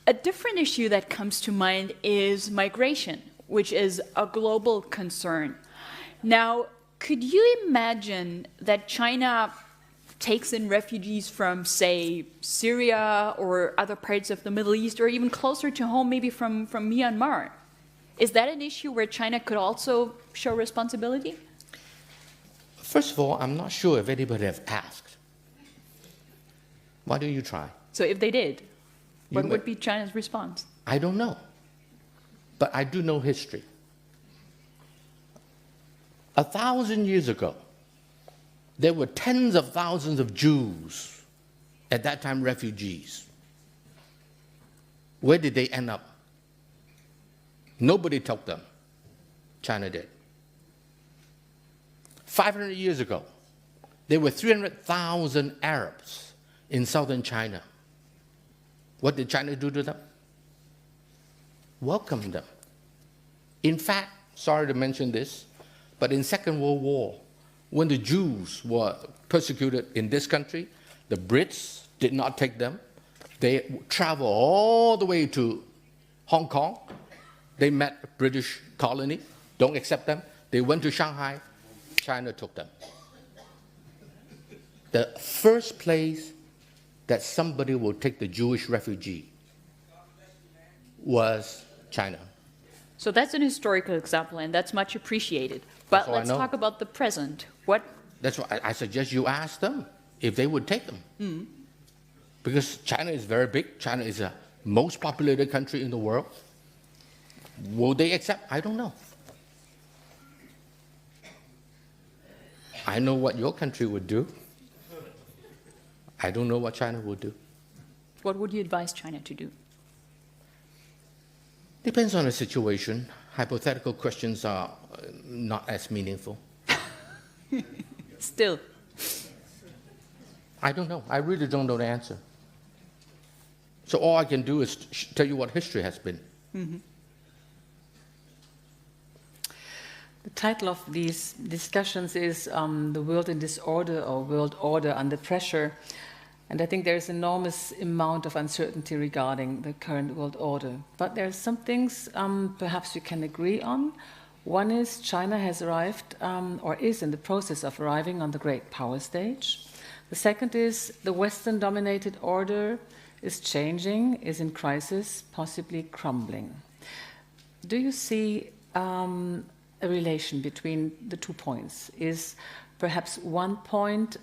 A different issue that comes to mind is migration, which is a global concern. Now, could you imagine that China takes in refugees from, say, Syria or other parts of the Middle East, or even closer to home, maybe from Myanmar? Is that an issue where China could also show responsibility? First of all, I'm not sure if anybody have asked. Why don't you try? So if they did, what would be China's response? I don't know. But I do know history. 1,000 years ago, there were tens of thousands of Jews, at that time refugees. Where did they end up? Nobody took them. China did. 500 years ago, there were 300,000 Arabs in southern China. What did China do to them? Welcome them. In fact, sorry to mention this, but in Second World War, when the Jews were persecuted in this country, the Brits did not take them. They traveled all the way to Hong Kong. They met a British colony, don't accept them. They went to Shanghai, China took them. The first place that somebody will take the Jewish refugee was China. So that's an historical example, and that's much appreciated. But let's talk about the present. That's why I suggest you ask them if they would take them. Because China is very big. China is the most populated country in the world. Will they accept? I don't know. I know what your country would do. I don't know what China would do. What would you advise China to do? Depends on the situation. Hypothetical questions are not as meaningful. Still. I don't know. I really don't know the answer. So all I can do is tell you what history has been. The title of these discussions is The World in Disorder or World Order Under Pressure. And I think there's enormous amount of uncertainty regarding the current world order. But there are some things perhaps we can agree on. One is China has arrived or is in the process of arriving on the great power stage. The second is the Western-dominated order is changing, is in crisis, possibly crumbling. Do you see a relation between the 2 points? Is perhaps one point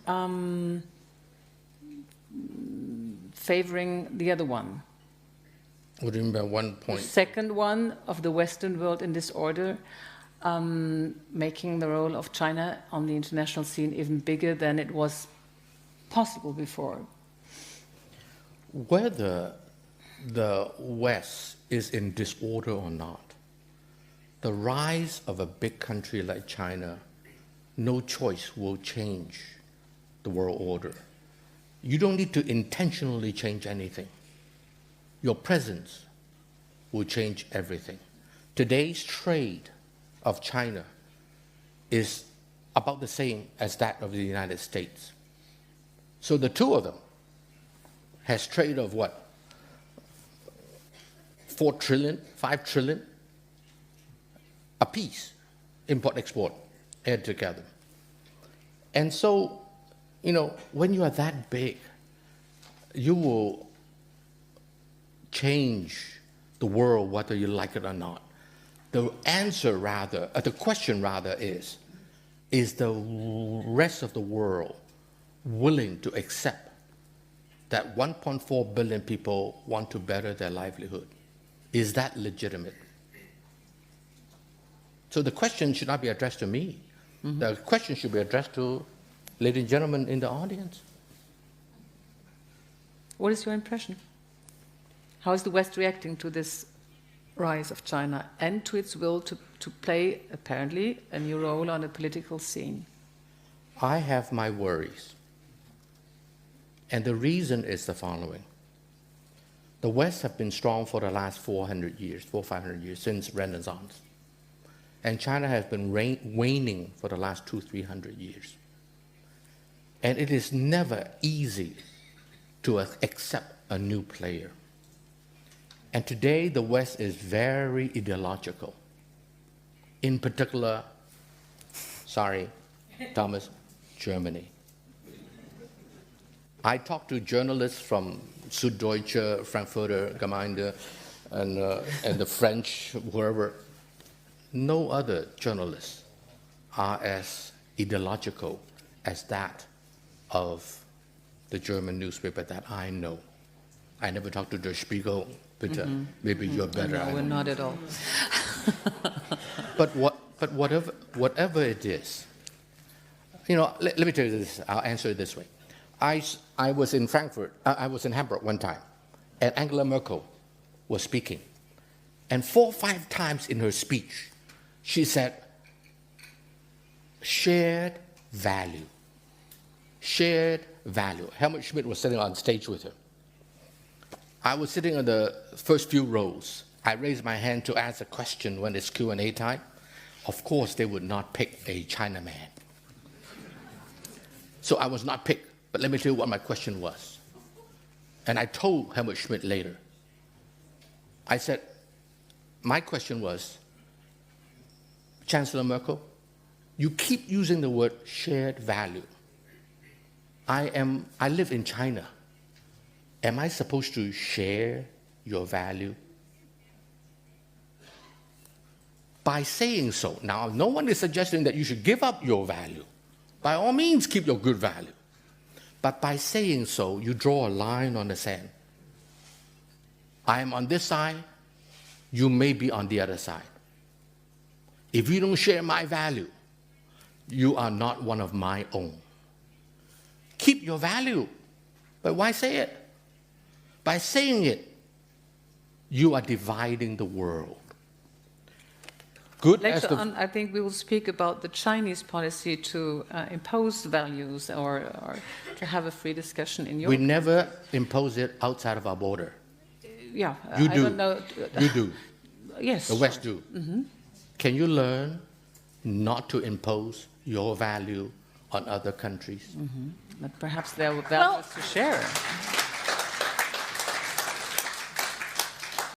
favoring the other one? What do you mean by 1 point? The second one of the Western world in disorder, making the role of China on the international scene even bigger than it was possible before. Whether the West is in disorder or not, the rise of a big country like China, no choice, will change the world order. You don't need to intentionally change anything. Your presence will change everything. Today's trade of China is about the same as that of the United States. So the two of them has trade of what? 4 trillion, 5 trillion a piece, import-export, add together. And so, you know, when you are that big, you will change the world whether you like it or not. The answer rather, the question rather is the rest of the world willing to accept that 1.4 billion people want to better their livelihood? Is that legitimate? So the question should not be addressed to me. The question should be addressed to ladies and gentlemen in the audience. What is your impression? How is the West reacting to this rise of China and to its will to play, apparently, a new role on the political scene? I have my worries. And the reason is the following. The West have been strong for the last 400 years, 500 years, since Renaissance. And China has been waning for the last 200-300 years. And it is never easy to accept a new player. And today, the West is very ideological. In particular, sorry, Thomas, Germany. I talked to journalists from Süddeutsche, Frankfurter Gemeinde, and the French, wherever. No other journalists are as ideological as that of the German newspaper that I know. I never talked to Der Spiegel, Peter. Maybe you're better. No, we're not at all. But whatever it is, you know, let me tell you this. I'll answer it this way. I was in Frankfurt. I was in Hamburg one time, and Angela Merkel was speaking, and 4 or 5 times in her speech, she said, "Shared value." Shared value. Helmut Schmidt was sitting on stage with her. I was sitting in the first few rows. I raised my hand to ask a question when it's Q&A time. Of course, they would not pick a Chinaman. So I was not picked. But let me tell you what my question was. And I told Helmut Schmidt later. I said, my question was, Chancellor Merkel, you keep using the word shared value. I live in China. Am I supposed to share your value? By saying so, now no one is suggesting that you should give up your value. By all means, keep your good value. But by saying so, you draw a line on the sand. I am on this side, you may be on the other side. If you don't share my value, you are not one of my own. Keep your value, but why say it? By saying it, you are dividing the world. Good Later on, I think we will speak about the Chinese policy to impose values or to have a free discussion in Europe. We never impose it outside of our border. Yeah, You I do. don't know. You do. Yes. The West do. Can you learn not to impose your value on other countries? But perhaps there are values to share.